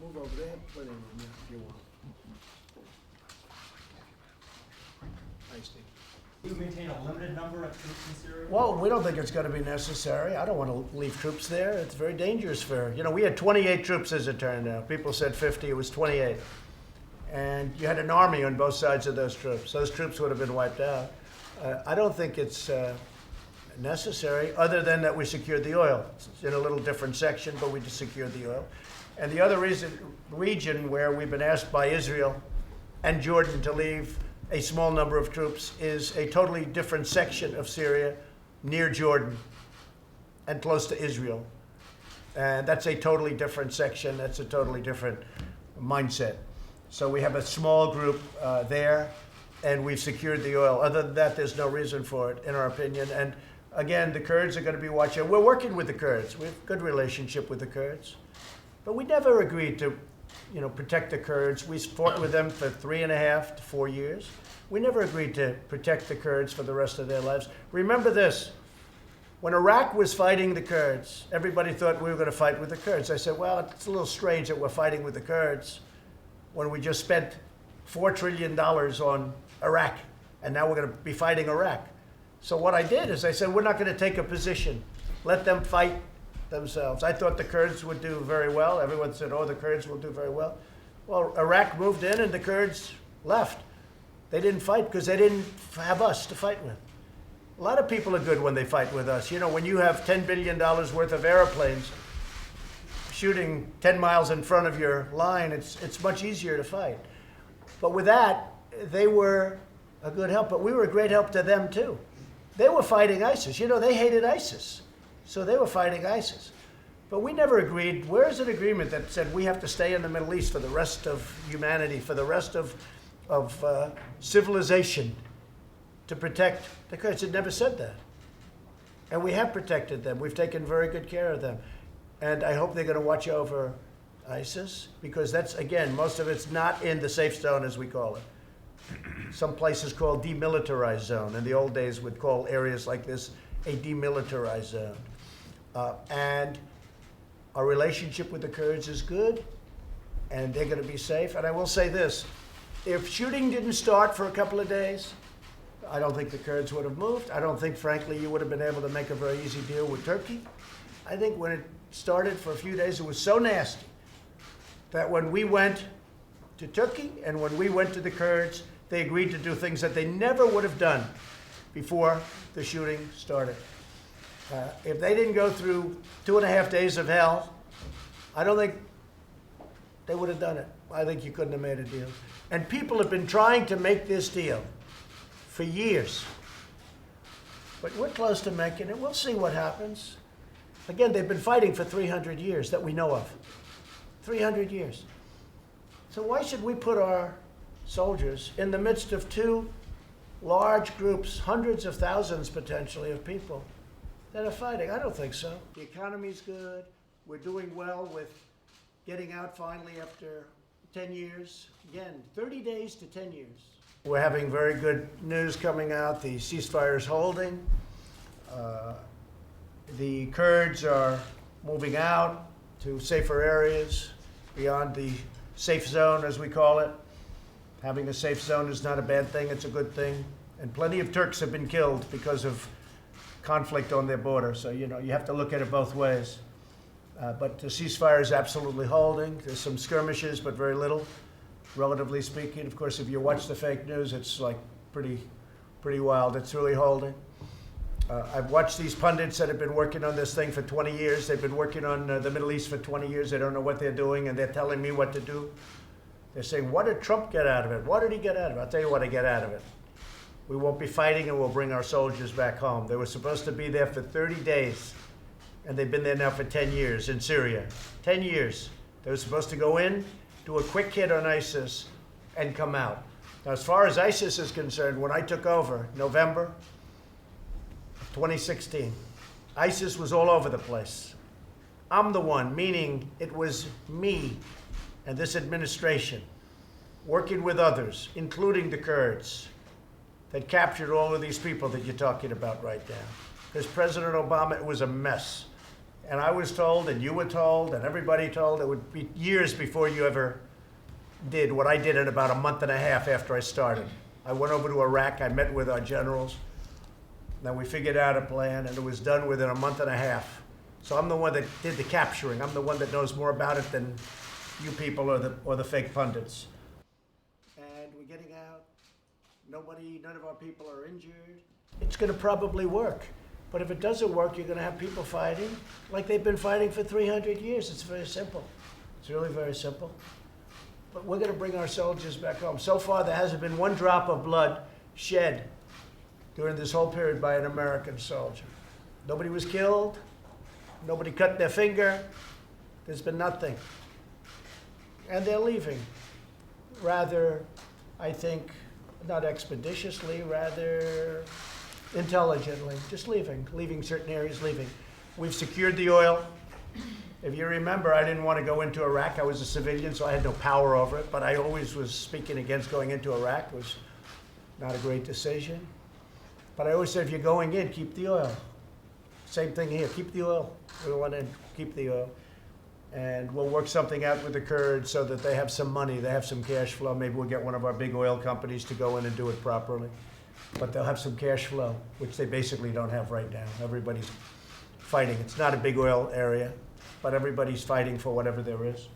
Move over there, plenty of room, yeah, if you want. Thanks, Steve. Do you maintain a limited number of troops in Syria? Well, we don't think it's going to be necessary. I don't want to leave troops there. It's very dangerous for, we had 28 troops as it turned out. People said 50, it was 28. And you had an army on both sides of those troops. Those troops would have been wiped out. I don't think it's necessary, other than that we secured the oil. It's in a little different section, but we just secured the oil. And the other region where we've been asked by Israel and Jordan to leave a small number of troops is a totally different section of Syria near Jordan and close to Israel. And that's a totally different section. That's a totally different mindset. So we have a small group there, and we've secured the oil. Other than that, there's no reason for it, in our opinion. And again, the Kurds are going to be watching. We're working with the Kurds. We have a good relationship with the Kurds. But we never agreed to, protect the Kurds. We fought with them for 3.5 to 4 years. We never agreed to protect the Kurds for the rest of their lives. Remember this. When Iraq was fighting the Kurds, everybody thought we were going to fight with the Kurds. I said, well, it's a little strange that we're fighting with the Kurds when we just spent $4 trillion on Iraq, and now we're going to be fighting Iraq. So what I did is I said, we're not going to take a position. Let them fight themselves. I thought the Kurds would do very well. Everyone said, oh, the Kurds will do very well. Well, Iraq moved in and the Kurds left. They didn't fight because they didn't have us to fight with. A lot of people are good when they fight with us. When you have $10 billion worth of airplanes shooting 10 miles in front of your line, it's much easier to fight. But with that, they were a good help, but we were a great help to them too. They were fighting ISIS. They hated ISIS. So they were fighting ISIS. But we never agreed. Where's an agreement that said we have to stay in the Middle East for the rest of humanity, for the rest of civilization, to protect the Kurds? It never said that. And we have protected them. We've taken very good care of them. And I hope they're going to watch over ISIS, because that's, again, most of it's not in the safe zone, as we call it. Some places called demilitarized zone. In the old days, would call areas like this a demilitarized zone. And our relationship with the Kurds is good, and they're going to be safe. And I will say this, if shooting didn't start for a couple of days, I don't think the Kurds would have moved. I don't think, frankly, you would have been able to make a very easy deal with Turkey. I think when it started for a few days, it was so nasty that when we went to Turkey and when we went to the Kurds, they agreed to do things that they never would have done before the shooting started. If they didn't go through 2.5 days of hell, I don't think they would have done it. I think you couldn't have made a deal. And people have been trying to make this deal for years. But we're close to making it. We'll see what happens. Again, they've been fighting for 300 years that we know of. 300 years. So why should we put our soldiers in the midst of two large groups, hundreds of thousands potentially of people that are fighting? I don't think so. The economy's good. We're doing well with getting out finally after 10 years. Again, 30 days to 10 years. We're having very good news coming out. The ceasefire is holding. The Kurds are moving out to safer areas beyond the safe zone, as we call it. Having a safe zone is not a bad thing, it's a good thing. And plenty of Turks have been killed because of conflict on their border. So, you have to look at it both ways. But the ceasefire is absolutely holding. There's some skirmishes, but very little, relatively speaking. Of course, if you watch the fake news, it's like pretty wild. It's really holding. I've watched these pundits that have been working on this thing for 20 years. They've been working on the Middle East for 20 years. They don't know what they're doing, and they're telling me what to do. They're saying, what did Trump get out of it? What did he get out of it? I'll tell you what I get out of it. We won't be fighting, and we'll bring our soldiers back home. They were supposed to be there for 30 days, and they've been there now for 10 years in Syria. 10 years. They were supposed to go in, do a quick hit on ISIS, and come out. Now, as far as ISIS is concerned, when I took over, November 2016, ISIS was all over the place. I'm the one, meaning it was me and this administration, working with others, including the Kurds, that captured all of these people that you're talking about right now. Because President Obama, it was a mess. And I was told, and you were told, and everybody told, it would be years before you ever did what I did in about a month and a half after I started. I went over to Iraq, I met with our generals, then we figured out a plan, and it was done within a month and a half. So I'm the one that did the capturing. I'm the one that knows more about it than you people or the fake pundits. And we're getting out. None of our people are injured. It's going to probably work. But if it doesn't work, you're going to have people fighting like they've been fighting for 300 years. It's very simple. It's really very simple. But we're going to bring our soldiers back home. So far, there hasn't been one drop of blood shed during this whole period by an American soldier. Nobody was killed. Nobody cut their finger. There's been nothing. And they're leaving. Rather, I think, not expeditiously, rather intelligently. Just leaving certain areas, leaving. We've secured the oil. If you remember, I didn't want to go into Iraq. I was a civilian, so I had no power over it. But I always was speaking against going into Iraq. It was not a great decision. But I always said, if you're going in, keep the oil. Same thing here, keep the oil. We want to keep the oil. And we'll work something out with the Kurds so that they have some money, they have some cash flow. Maybe we'll get one of our big oil companies to go in and do it properly. But they'll have some cash flow, which they basically don't have right now. Everybody's fighting. It's not a big oil area, but everybody's fighting for whatever there is.